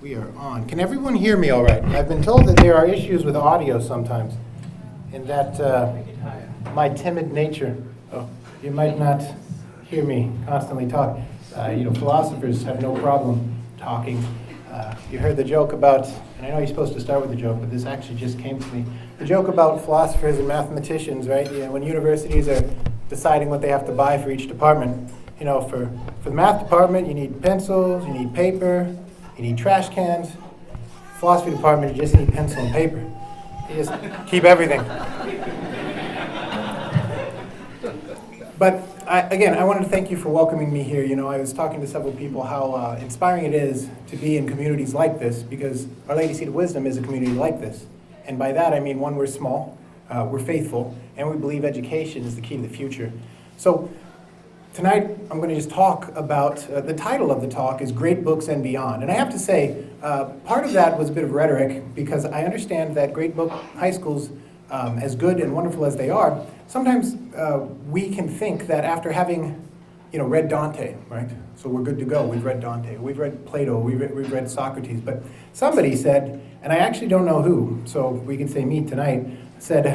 We are on. Can everyone hear me all right? I've been told that there are issues with audio sometimes, and that my timid nature, you might not hear me constantly talk. Philosophers have no problem talking. You heard the joke about, and I know you're supposed to start with the joke, but this actually just came to me. The joke about philosophers and mathematicians, right? When universities are deciding what they have to buy for each department, for the math department, you need pencils, you need paper, you need trash cans. Philosophy department, you just need pencil and paper. You just keep everything. But I wanted to thank you for welcoming me here. I was talking to several people how inspiring it is to be in communities like this, because Our Lady Seat of Wisdom is a community like this. And by that I mean, one, we're small, we're faithful, and we believe education is the key to the future. So tonight I'm going to just talk about, the title of the talk is Great Books and Beyond. And I have to say, part of that was a bit of rhetoric, because I understand that great book high schools, as good and wonderful as they are, sometimes we can think that after having read Dante, right? So we're good to go. We've read Dante. We've read Plato. We've read Socrates. But somebody said, and I actually don't know who, so we can say me tonight, said,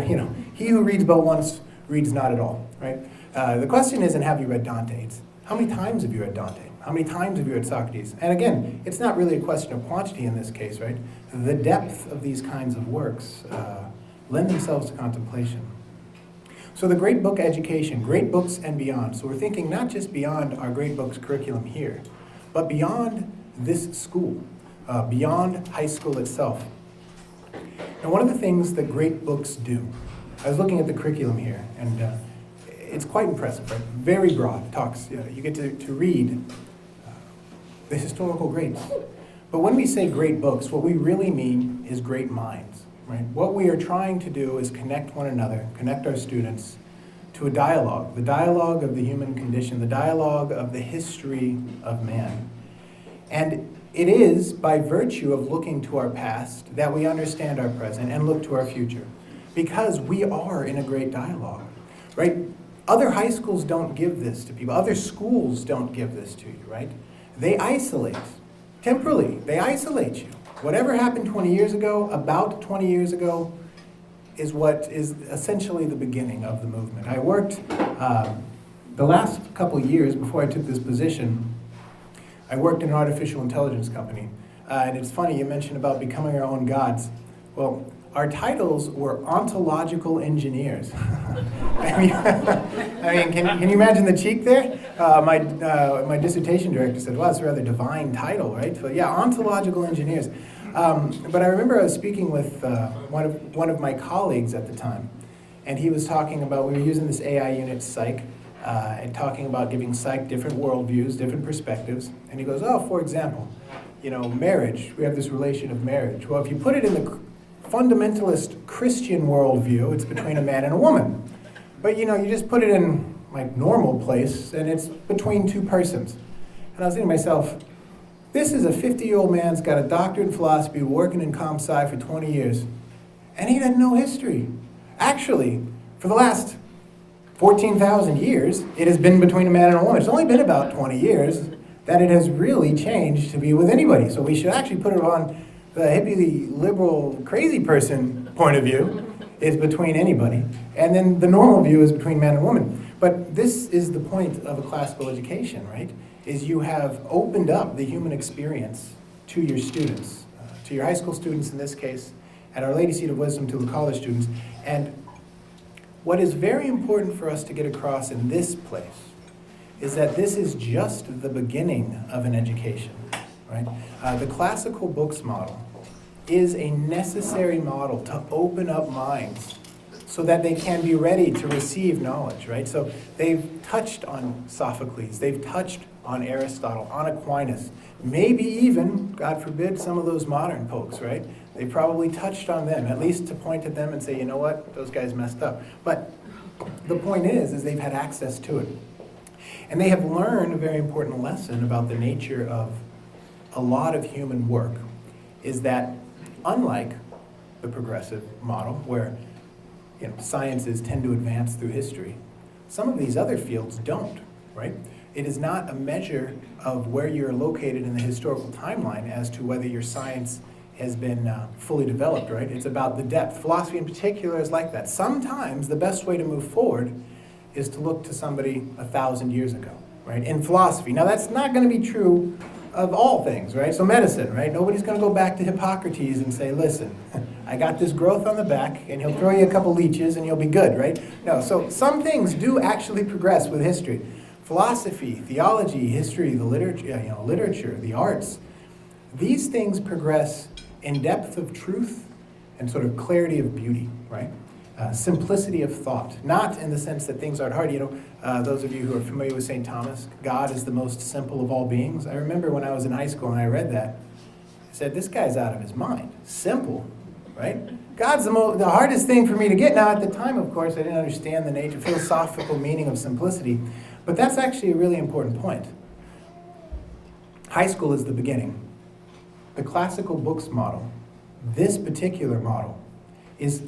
he who reads but once reads not at all, right? The question isn't, have you read Dante? It's, how many times have you read Dante? How many times have you read Socrates? And again, it's not really a question of quantity in this case, right? The depth of these kinds of works lend themselves to contemplation. So the great book education, great books and beyond. So we're thinking not just beyond our great books curriculum here, but beyond this school, beyond high school itself. Now, one of the things that great books do, I was looking at the curriculum here, and it's quite impressive, right? Very broad. It talks, you get to read the historical greats. But when we say great books, what we really mean is great minds. Right? What we are trying to do is connect one another, connect our students to a dialogue, the dialogue of the human condition, the dialogue of the history of man. And it is by virtue of looking to our past that we understand our present and look to our future, because we are in a great dialogue, right? Other high schools don't give this to people. Other schools don't give this to you, right? They isolate, temporally, they isolate you. Whatever happened 20 years ago, about 20 years ago, is what is essentially the beginning of the movement. I worked the last couple of years before I took this position, I worked in an artificial intelligence company. And it's funny, you mentioned about becoming our own gods. Well, our titles were ontological engineers. Can you imagine the cheek there? My dissertation director said, well, that's a rather divine title, right? So yeah, ontological engineers. But I remember I was speaking with one of my colleagues at the time, and he was talking about, we were using this AI unit, Psych, and talking about giving Psych different worldviews, different perspectives. And he goes, for example, marriage, we have this relation of marriage. Well, if you put it in the fundamentalist Christian worldview, it's between a man and a woman. But you just put it in like normal place, and it's between two persons. And I was thinking to myself, this is a 50-year-old man's got a doctorate in philosophy, working in comp sci for 20 years, and he had no history. Actually, for the last 14,000 years, it has been between a man and a woman. It's only been about 20 years that it has really changed to be with anybody. So we should actually put it on the hippie, liberal, crazy person point of view is between anybody. And then the normal view is between man and woman. But this is the point of a classical education, right? Is you have opened up the human experience to your students, to your high school students in this case, at Our Lady Seat of Wisdom to the college students. And what is very important for us to get across in this place is that this is just the beginning of an education. Right? The classical books model is a necessary model to open up minds so that they can be ready to receive knowledge, right? So they've touched on Sophocles, they've touched on Aristotle, on Aquinas, maybe even, God forbid, some of those modern folks, right? They probably touched on them, at least to point at them and say, you know what, those guys messed up. But the point is they've had access to it. And they have learned a very important lesson about the nature of a lot of human work, is that unlike the progressive model where sciences tend to advance through history, some of these other fields don't, right? It is not a measure of where you're located in the historical timeline as to whether your science has been fully developed, right? It's about the depth. Philosophy in particular is like that. Sometimes the best way to move forward is to look to somebody 1,000 years ago, right? In philosophy. Now that's not going to be true of all things, right? So medicine, right? Nobody's going to go back to Hippocrates and say, listen, I got this growth on the back, and he'll throw you a couple leeches and you'll be good, right? No, so some things do actually progress with history. Philosophy, theology, history, the literature, the arts, these things progress in depth of truth and sort of clarity of beauty, right? Simplicity of thought, not in the sense that things aren't hard. Those of you who are familiar with St. Thomas, God is the most simple of all beings. I remember when I was in high school and I read that, I said, this guy's out of his mind. Simple, right? God's the hardest thing for me to get. Now, at the time, of course, I didn't understand the nature, philosophical meaning of simplicity, but that's actually a really important point. High school is the beginning. The classical books model, this particular model, is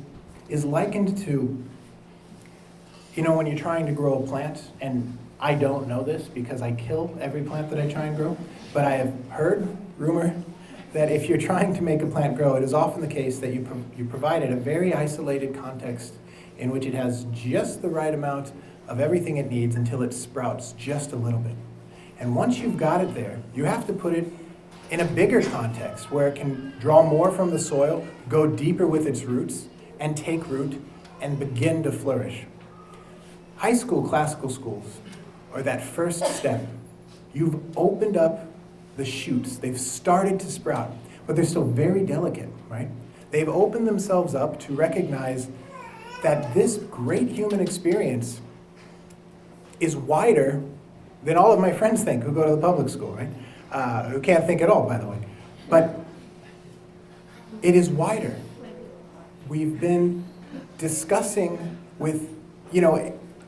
likened to, when you're trying to grow a plant, and I don't know this because I kill every plant that I try and grow, but I have heard, rumor, that if you're trying to make a plant grow, it is often the case that you provide it a very isolated context in which it has just the right amount of everything it needs until it sprouts just a little bit. And once you've got it there, you have to put it in a bigger context where it can draw more from the soil, go deeper with its roots, and take root and begin to flourish. High school, classical schools, are that first step. You've opened up the shoots. They've started to sprout, but they're still very delicate, right? They've opened themselves up to recognize that this great human experience is wider than all of my friends think who go to the public school, right? Who can't think at all, by the way. But it is wider. We've been discussing with,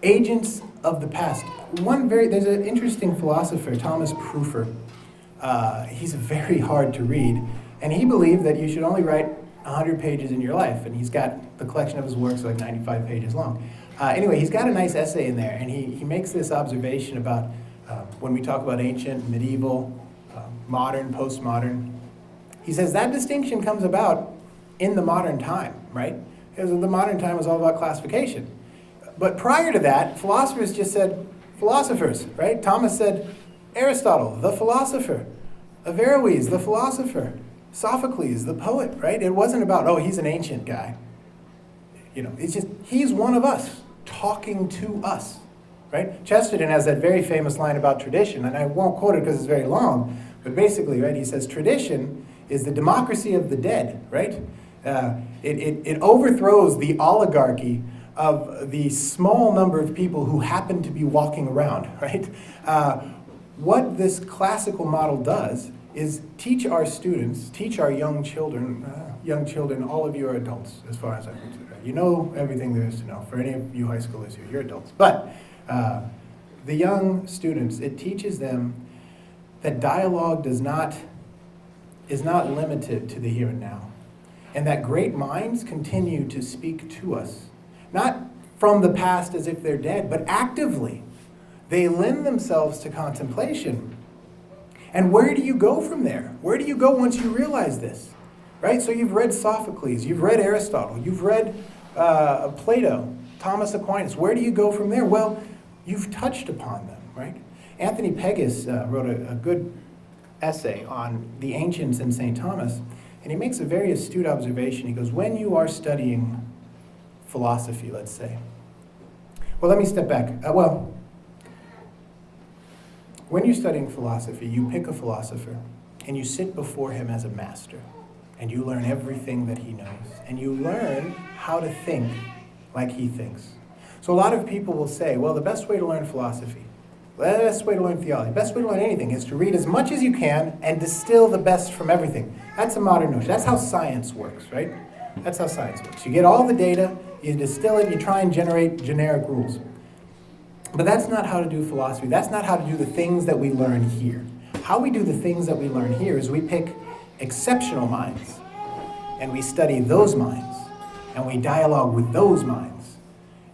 agents of the past. There's an interesting philosopher, Thomas Proofer. He's very hard to read, and he believed that you should only write 100 pages in your life, and he's got the collection of his works like 95 pages long. Anyway, he's got a nice essay in there, and he makes this observation about when we talk about ancient, medieval, modern, postmodern. He says that distinction comes about in the modern time, right? Because the modern time was all about classification. But prior to that, philosophers just said philosophers, right? Thomas said Aristotle, the philosopher. Averroes, the philosopher. Sophocles, the poet, right? It wasn't about, he's an ancient guy. It's just, he's one of us, talking to us, right? Chesterton has that very famous line about tradition, and I won't quote it because it's very long, but basically, right, he says, tradition is the democracy of the dead, right? It overthrows the oligarchy of the small number of people who happen to be walking around, right? What this classical model does is teach our students, teach our young children, all of you are adults as far as I'm concerned. You know everything there is to know. For any of you high schoolers here, you're adults. But the young students, it teaches them that dialogue is not limited to the here and now. And that great minds continue to speak to us. Not from the past as if they're dead, but actively. They lend themselves to contemplation. And where do you go from there? Where do you go once you realize this? Right? So you've read Sophocles, you've read Aristotle, you've read Plato, Thomas Aquinas. Where do you go from there? Well, you've touched upon them, right? Anthony Pegas wrote a good essay on the ancients and St. Thomas, and he makes a very astute observation. He goes, when you are studying philosophy, let's say. Well, let me step back. When you're studying philosophy, you pick a philosopher and you sit before him as a master and you learn everything that he knows and you learn how to think like he thinks. So a lot of people will say, well, the best way to learn philosophy, the best way to learn theology, the best way to learn anything is to read as much as you can and distill the best from everything. That's a modern notion. That's how science works, right? That's how science works. You get all the data, you distill it, you try and generate generic rules. But that's not how to do philosophy. That's not how to do the things that we learn here. How we do the things that we learn here is we pick exceptional minds, and we study those minds, and we dialogue with those minds.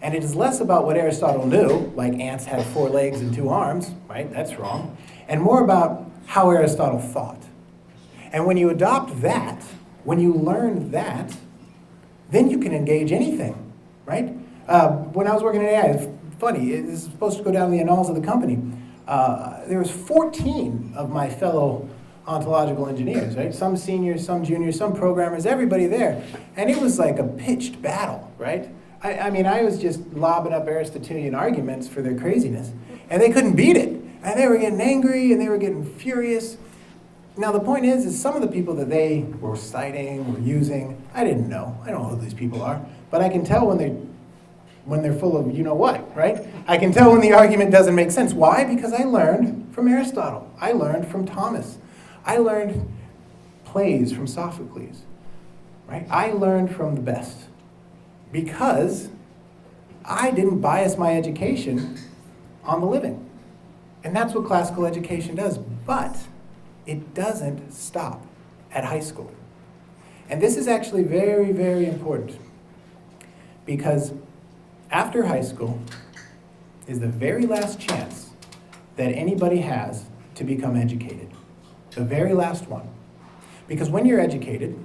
And it is less about what Aristotle knew, like ants had 4 legs and 2 arms, right? That's wrong. And more about how Aristotle thought. And when you adopt that, when you learn that, then you can engage anything, right? When I was working at AI, it's funny, it's supposed to go down the annals of the company. There was 14 of my fellow ontological engineers, right? Some seniors, some juniors, some programmers, everybody there. And it was like a pitched battle, right? I mean, I was just lobbing up Aristotelian arguments for their craziness, and they couldn't beat it. And they were getting angry, and they were getting furious. Now, the point is some of the people that they were citing, were using, I didn't know. I don't know who these people are. But I can tell when they're full of you-know-what, right? I can tell when the argument doesn't make sense. Why? Because I learned from Aristotle. I learned from Thomas. I learned plays from Sophocles, right? I learned from the best because I didn't bias my education on the living. And that's what classical education does. But it doesn't stop at high school. And this is actually very, very important because after high school is the very last chance that anybody has to become educated. The very last one. Because when you're educated,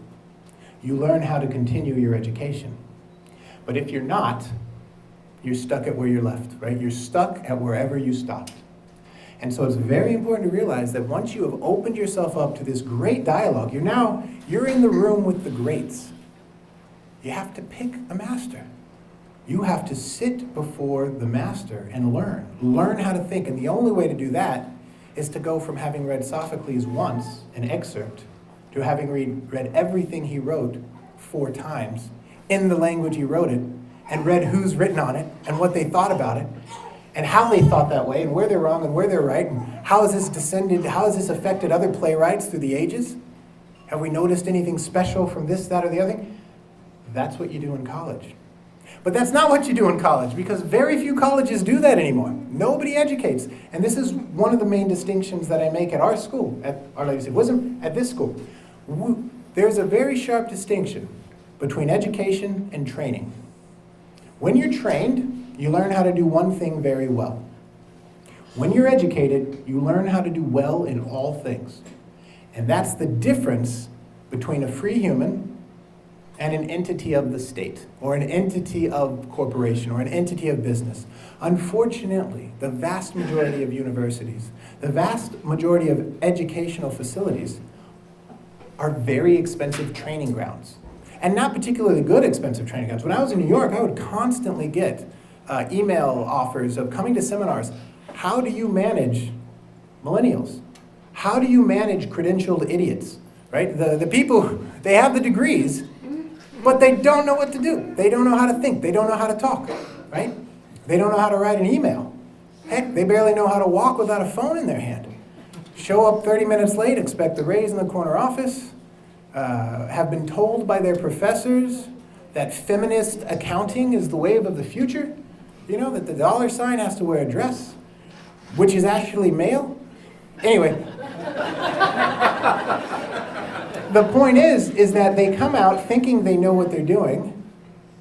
you learn how to continue your education. But if you're not, you're stuck at where you're left, right? You're stuck at wherever you stopped. And so it's very important to realize that once you have opened yourself up to this great dialogue, you're in the room with the greats. You have to pick a master. You have to sit before the master and learn how to think. And the only way to do that is to go from having read Sophocles once, an excerpt, to having read everything he wrote 4 times in the language he wrote it, and read who's written on it, and what they thought about it, and how they thought that way, and where they're wrong and where they're right, and how has this affected other playwrights through the ages? Have we noticed anything special from this, that, or the other thing? That's what you do in college. But that's not what you do in college, because very few colleges do that anymore. Nobody educates. And this is one of the main distinctions that I make at our school, at Our Lady of Wisdom, at this school. There's a very sharp distinction between education and training. When you're trained, you learn how to do one thing very well. When you're educated, you learn how to do well in all things. And that's the difference between a free human and an entity of the state, or an entity of corporation, or an entity of business. Unfortunately, the vast majority of universities, the vast majority of educational facilities are very expensive training grounds. And not particularly good expensive training grounds. When I was in New York, I would constantly get email offers of coming to seminars. How do you manage millennials? How do you manage credentialed idiots? Right? The people, they have the degrees, but they don't know what to do. They don't know how to think. They don't know how to talk. Right? They don't know how to write an email. Heck, they barely know how to walk without a phone in their hand. Show up 30 minutes late, expect the raise in the corner office. Have been told by their professors that feminist accounting is the wave of the future. You know, that the dollar sign has to wear a dress, which is actually male. Anyway, the point is that they come out thinking they know what they're doing,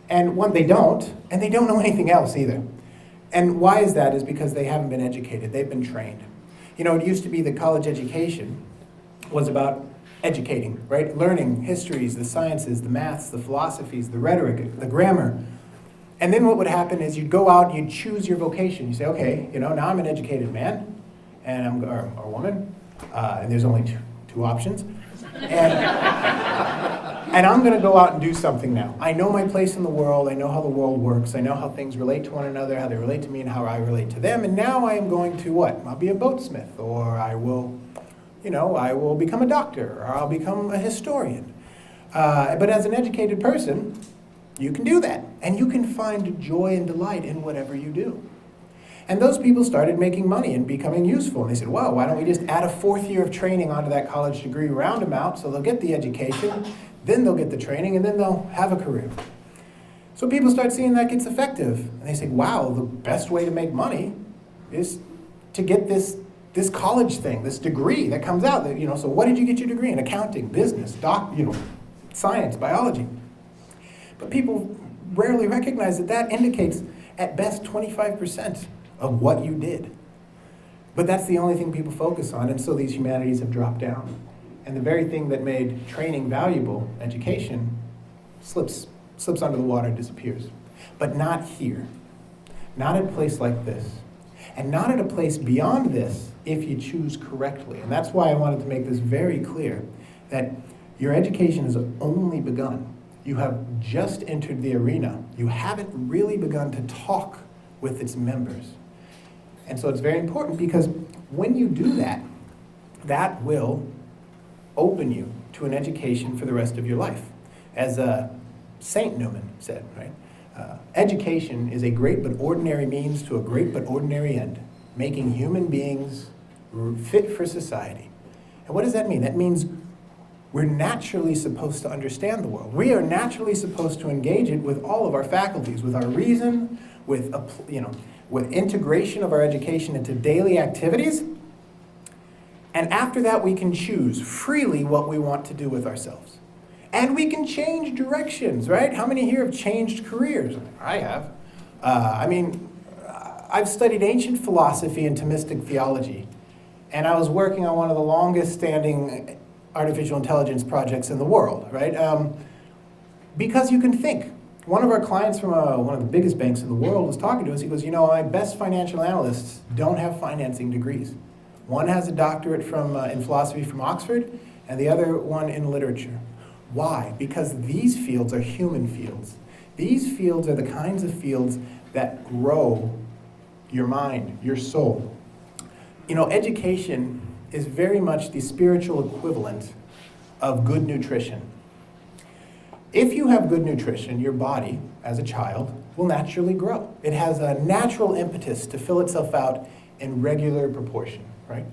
and when they don't know anything else either. And why is that? Is because they haven't been educated. They've been trained. You know, it used to be that college education was about educating, right? Learning histories, the sciences, the maths, the philosophies, the rhetoric, the grammar. And then what would happen is you'd go out and you'd choose your vocation. You say, okay, you know, now I'm an educated man, and or woman, and there's only two options. And I'm going to go out and do something now. I know my place in the world. I know how the world works. I know how things relate to one another, how they relate to me, and how I relate to them. And now I am going to what? I'll be a boatsmith, or I will become a doctor, or I'll become a historian. But as an educated person, you can do that. And you can find joy and delight in whatever you do. And those people started making money and becoming useful. And they said, well, why don't we just add a 4th year of training onto that college degree, round them out, so they'll get the education, then they'll get the training, and then they'll have a career. So people start seeing that gets effective. And they say, wow, the best way to make money is to get this college thing, this degree that comes out. That, so what did you get your degree in? Accounting, business, science, biology. But people rarely recognize that indicates, At best, 25% of what you did. But that's the only thing people focus on, and so these humanities have dropped down. And the very thing that made training valuable, education, slips under the water and disappears. But not here. Not at a place like this. And not at a place beyond this if you choose correctly. And that's why I wanted to make this very clear, that your education has only begun. You have just entered the arena. You haven't really begun to talk with its members. And so it's very important, because when you do that, that will open you to an education for the rest of your life. As Saint Newman said, right? Education is a great but ordinary means to a great but ordinary end, making human beings fit for society. And what does that mean? That means we're naturally supposed to understand the world. We are naturally supposed to engage it with all of our faculties, with our reason, with integration of our education into daily activities. And after that, we can choose freely what we want to do with ourselves. And we can change directions, right? How many here have changed careers? I have. I've studied ancient philosophy and Thomistic theology, and I was working on one of the longest standing artificial intelligence projects in the world, right? Because you can think. One of our clients from one of the biggest banks in the world was talking to us. He goes, my best financial analysts don't have financing degrees. One has a doctorate in philosophy from Oxford, and the other one in literature. Why? Because these fields are human fields. These fields are the kinds of fields that grow your mind, your soul. Education is very much the spiritual equivalent of good nutrition. If you have good nutrition, your body, as a child, will naturally grow. It has a natural impetus to fill itself out in regular proportion, right?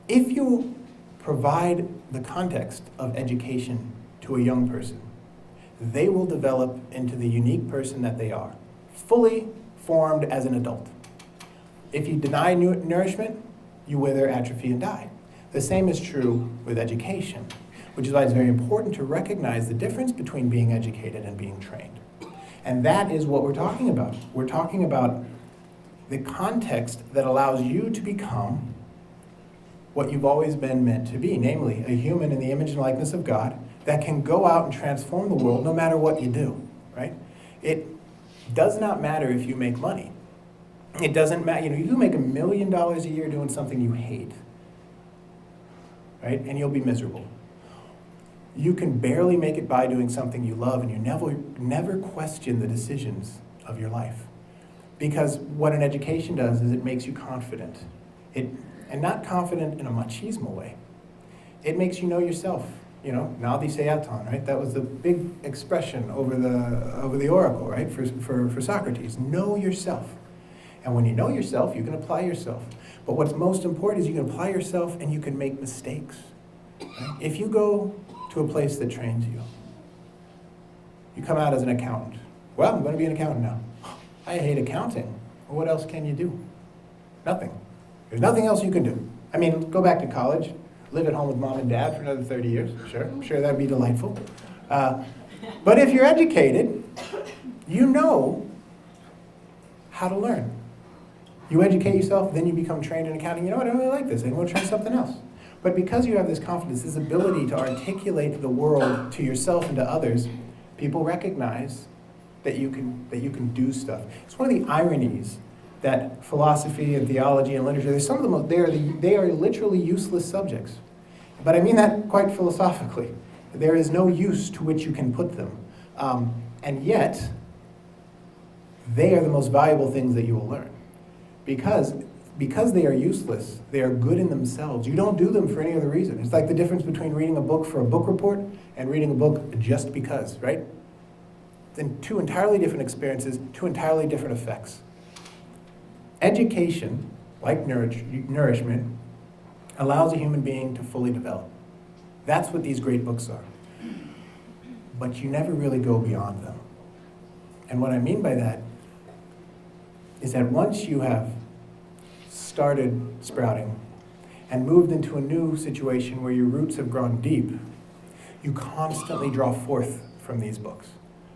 If you provide the context of education to a young person, they will develop into the unique person that they are, fully formed as an adult. If you deny nourishment, you wither, atrophy, and die. The same is true with education, which is why it's very important to recognize the difference between being educated and being trained. And that is what we're talking about. We're talking about the context that allows you to become what you've always been meant to be, namely a human in the image and likeness of God that can go out and transform the world no matter what you do, right? It does not matter if you make money. It doesn't matter, you can make $1 million a year doing something you hate, right? And you'll be miserable. You can barely make it by doing something you love, and you never question the decisions of your life. Because what an education does is it makes you confident. And not confident in a machismo way. It makes you know yourself. Nadi Seaton, right? That was the big expression over the oracle, right? For Socrates. Know yourself. And when you know yourself, you can apply yourself. But what's most important is you can apply yourself and you can make mistakes. Right? If you go to a place that trains you, you come out as an accountant. Well, I'm going to be an accountant now. I hate accounting. Well, what else can you do? Nothing. There's nothing else you can do. Go back to college, live at home with mom and dad for another 30 years. Sure, I'm sure that'd be delightful. But if you're educated, you know how to learn. You educate yourself, then you become trained in accounting. I don't really like this. I'm going to try something else. But because you have this confidence, this ability to articulate the world to yourself and to others, people recognize that you can do stuff. It's one of the ironies that philosophy and theology and literature, there's some of them, they are literally useless subjects. But I mean that quite philosophically. There is no use to which you can put them. And yet, they are the most valuable things that you will learn. Because they are useless, they are good in themselves. You don't do them for any other reason. It's like the difference between reading a book for a book report and reading a book just because, right? Then two entirely different experiences, two entirely different effects. Education, like nourishment, allows a human being to fully develop. That's what these great books are. But you never really go beyond them. And what I mean by that is that once you have started sprouting and moved into a new situation where your roots have grown deep, you constantly draw forth from these books.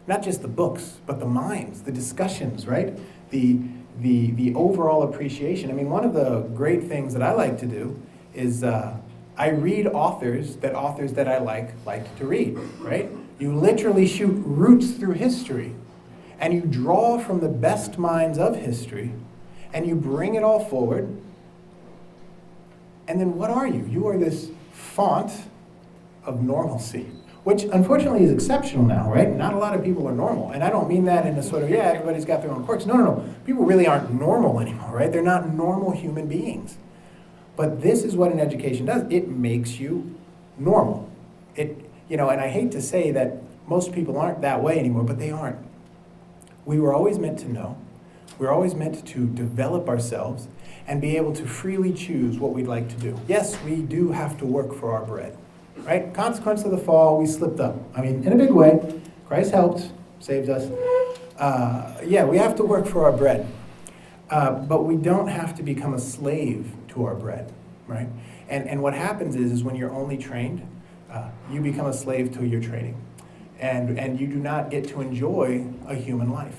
not just the books, but the minds, the discussions, right? The overall appreciation. I mean, one of the great things that I like to do is I read authors that I like to read, right? You literally shoot roots through history, and you draw from the best minds of history, and you bring it all forward. And then what are you? You are this font of normalcy, which unfortunately is exceptional now, right? Not a lot of people are normal. And I don't mean that in a sort of, yeah, everybody's got their own quirks. No. People really aren't normal anymore, right? They're not normal human beings. But this is what an education does. It makes you normal. And I hate to say that most people aren't that way anymore, but they aren't. We were always meant to know. We're always meant to develop ourselves and be able to freely choose what we'd like to do. Yes, we do have to work for our bread, right? Consequence of the fall, we slipped up. I mean, in a big way. Christ helped, saved us. We have to work for our bread. But we don't have to become a slave to our bread, right? And what happens is when you're only trained, you become a slave to your training. And you do not get to enjoy a human life.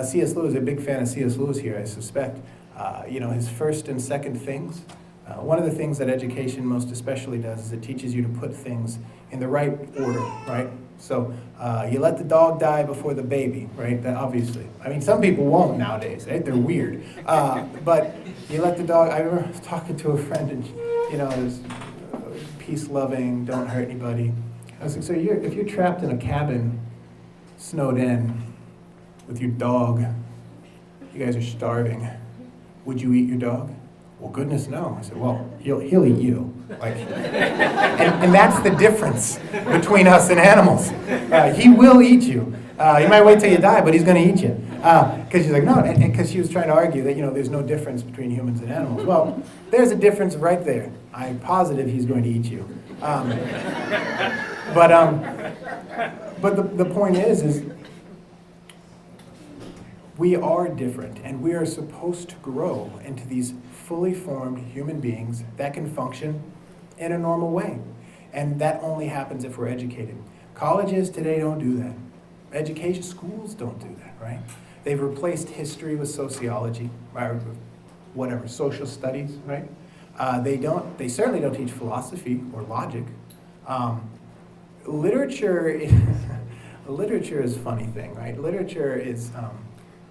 C.S. Lewis, a big fan of C.S. Lewis here, I suspect. His first and second things. One of the things that education most especially does is it teaches you to put things in the right order, right? So you let the dog die before the baby, right? That obviously. I mean, some people won't nowadays, right? They're weird. But you let the dog, I remember talking to a friend and, is peace-loving, don't hurt anybody. I was like, so if you're trapped in a cabin, snowed in, with your dog, you guys are starving, would you eat your dog? Well, goodness no. I said, well, he'll eat you. And that's the difference between us and animals. He will eat you. He might wait till you die, but he's going to eat you. Because she's like, no, because she was trying to argue that, there's no difference between humans and animals. Well, there's a difference right there. I'm positive he's going to eat you. But the point is we are different, and we are supposed to grow into these fully formed human beings that can function in a normal way. And that only happens if we're educated. Colleges today don't do that. Education schools don't do that, right? They've replaced history with sociology, or whatever, social studies, right? They certainly don't teach philosophy or logic. Literature is a funny thing, right? Literature is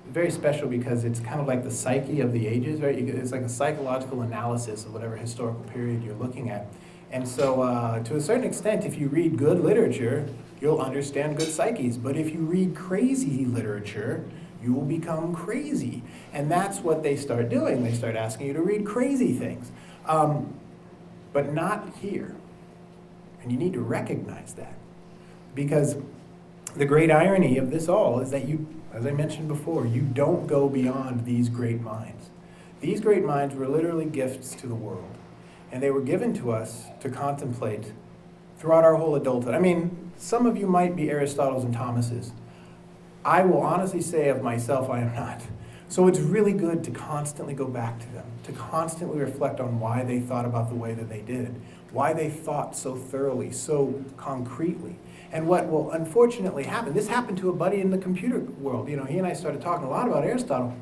very special because it's kind of like the psyche of the ages, right? It's like a psychological analysis of whatever historical period you're looking at. And so to a certain extent, if you read good literature, you'll understand good psyches. But if you read crazy literature, you will become crazy. And that's what they start doing. They start asking you to read crazy things. But not here. And you need to recognize that. Because the great irony of this all is that you, as I mentioned before, you don't go beyond these great minds. These great minds were literally gifts to the world. And they were given to us to contemplate throughout our whole adulthood. I mean, some of you might be Aristotles and Thomases. I will honestly say of myself, I am not. So it's really good to constantly go back to them, to constantly reflect on why they thought about the way that they did, why they thought so thoroughly, so concretely. And what will unfortunately happen, this happened to a buddy in the computer world. He and I started talking a lot about Aristotle.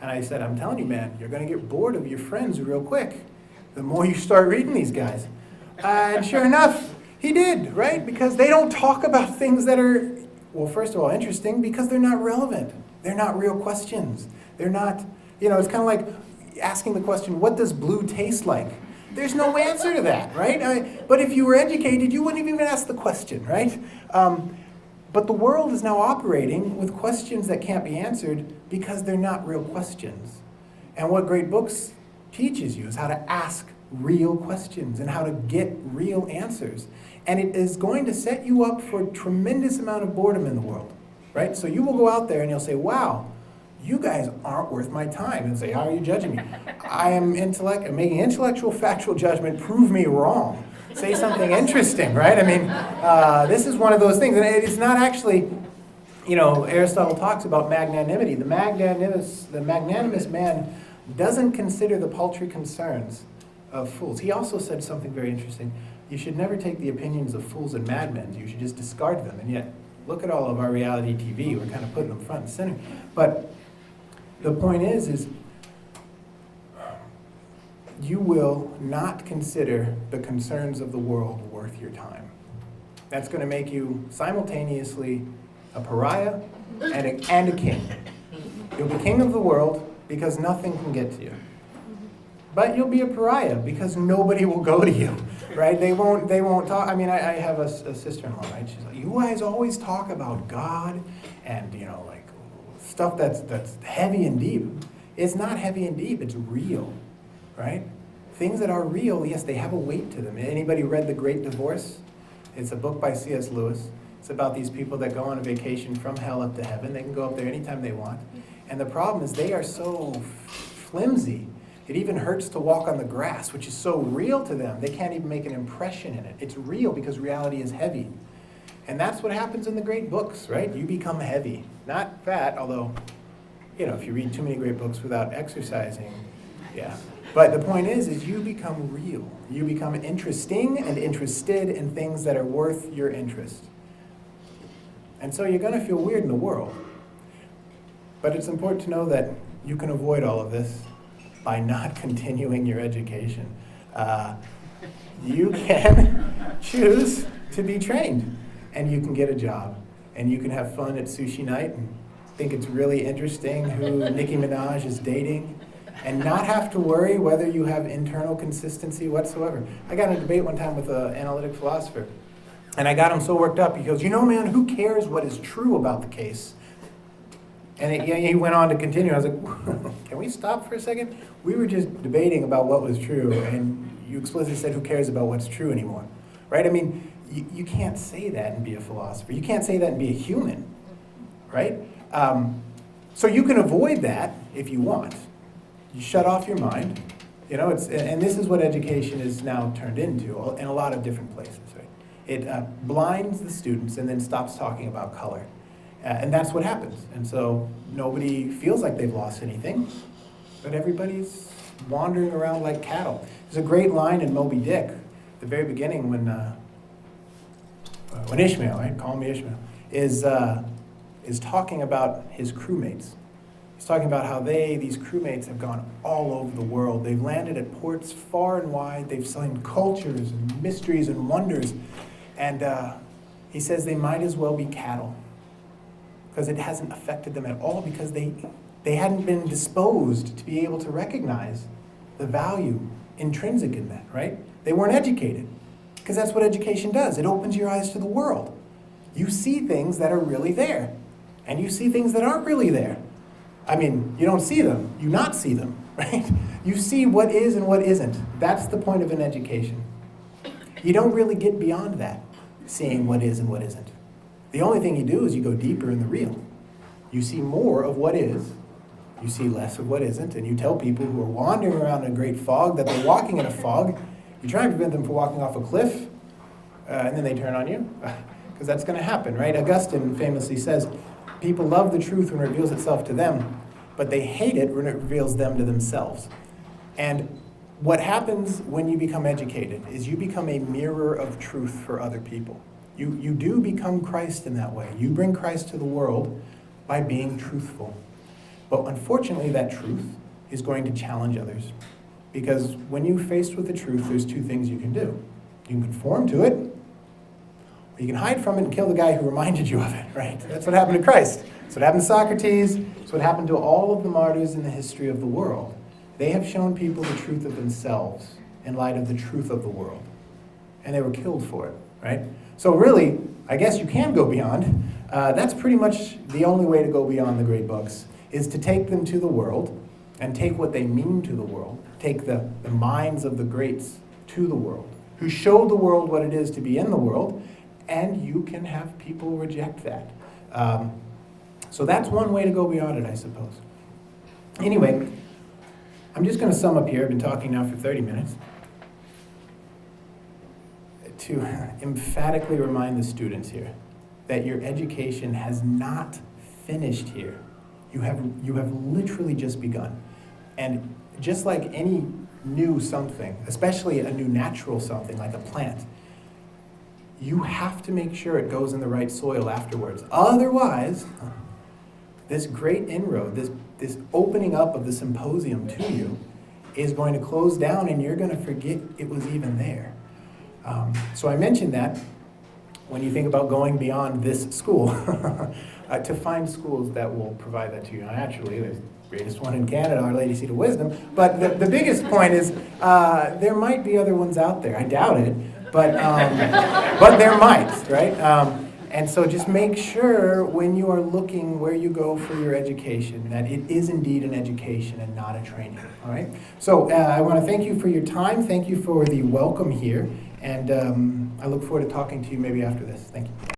And I said, I'm telling you, man, you're going to get bored of your friends real quick the more you start reading these guys. And sure enough, he did, right? Because they don't talk about things that are, well, first of all, interesting because they're not relevant. They're not real questions. They're not, it's kind of like asking the question, what does blue taste like? There's no answer to that, right? But if you were educated, you wouldn't even ask the question, right? But the world is now operating with questions that can't be answered because they're not real questions. And what great books teaches you is how to ask real questions and how to get real answers. And it is going to set you up for a tremendous amount of boredom in the world, right? So you will go out there and you'll say, wow, you guys aren't worth my time. And say, how are you judging me? I'm making intellectual, factual judgment. Prove me wrong. Say something interesting, right? I mean, this is one of those things. And it's not actually, Aristotle talks about magnanimity. The magnanimous man doesn't consider the paltry concerns of fools. He also said something very interesting. You should never take the opinions of fools and madmen. You should just discard them. And yet, Look at all of our reality TV. We're kind of putting them front and center. But the point is you will not consider the concerns of the world worth your time. That's going to make you simultaneously a pariah and a king. You'll be king of the world because nothing can get to you. But you'll be a pariah because nobody will go to you, right? They won't talk. I mean, I have a sister-in-law, right? She's like, you guys always talk about God and, like stuff that's heavy and deep. It's not heavy and deep, it's real, right? Things that are real, yes, they have a weight to them. Anybody read The Great Divorce? It's a book by C.S. Lewis. It's about these people that go on a vacation from hell up to heaven. They can go up there anytime they want. And the problem is they are so flimsy. It even hurts to walk on the grass, which is so real to them. They can't even make an impression in it. It's real because reality is heavy. And that's what happens in the great books, right? You become heavy. Not fat, although, if you read too many great books without exercising, yeah. But the point is you become real. You become interesting and interested in things that are worth your interest. And so you're going to feel weird in the world. But it's important to know that you can avoid all of this by not continuing your education. You can choose to be trained, and you can get a job, and you can have fun at sushi night and think it's really interesting who Nicki Minaj is dating, and not have to worry whether you have internal consistency whatsoever. I got in a debate one time with an analytic philosopher, and I got him so worked up. He goes, man, who cares what is true about the case? And he went on to continue. I was like, can we stop for a second? We were just debating about what was true, and you explicitly said, who cares about what's true anymore? Right? I mean, you can't say that and be a philosopher. You can't say that and be a human, right? So you can avoid that if you want. You shut off your mind. And this is what education is now turned into in a lot of different places, right? It blinds the students and then stops talking about color. And that's what happens. And so nobody feels like they've lost anything, but everybody's wandering around like cattle. There's a great line in Moby Dick, at the very beginning when Ishmael, right, call me Ishmael, is talking about his crewmates. He's talking about how these crewmates have gone all over the world. They've landed at ports far and wide. They've seen cultures and mysteries and wonders. And he says they might as well be cattle, because it hasn't affected them at all, because they hadn't been disposed to be able to recognize the value intrinsic in that, right? They weren't educated, because that's what education does. It opens your eyes to the world. You see things that are really there, and you see things that aren't really there. I mean, you don't see them, you not see them, right? You see what is and what isn't. That's the point of an education. You don't really get beyond that, seeing what is and what isn't. The only thing you do is you go deeper in the real. You see more of what is, you see less of what isn't, and you tell people who are wandering around in a great fog that they're walking in a fog. You try and prevent them from walking off a cliff, and then they turn on you, because that's going to happen, right? Augustine famously says, people love the truth when it reveals itself to them, but they hate it when it reveals them to themselves. And what happens when you become educated is you become a mirror of truth for other people. You do become Christ in that way. You bring Christ to the world by being truthful. But unfortunately, that truth is going to challenge others. Because when you're faced with the truth, there's two things you can do. You can conform to it, or you can hide from it and kill the guy who reminded you of it, right? That's what happened to Christ. That's what happened to Socrates. That's what happened to all of the martyrs in the history of the world. They have shown people the truth of themselves in light of the truth of the world. And they were killed for it, right? So really, I guess you can go beyond. That's pretty much the only way to go beyond the great books, is to take them to the world and take what they mean to the world, take the minds of the greats to the world, who showed the world what it is to be in the world, and you can have people reject that. So that's one way to go beyond it, I suppose. Anyway, I'm just going to sum up here. I've been talking now for 30 minutes. To emphatically remind the students here that your education has not finished here. You have literally just begun. And just like any new something, especially a new natural something like a plant, you have to make sure it goes in the right soil afterwards. Otherwise, this great inroad, this opening up of the symposium to you is going to close down and you're going to forget it was even there. So I mentioned that when you think about going beyond this school, to find schools that will provide that to you. Now, actually, the greatest one in Canada, Our Lady Seat of Wisdom, but the biggest point is there might be other ones out there. I doubt it, but there might, right? And so just make sure when you are looking where you go for your education that it is indeed an education and not a training, all right? So I want to thank you for your time. Thank you for the welcome here. And I look forward to talking to you maybe after this. Thank you.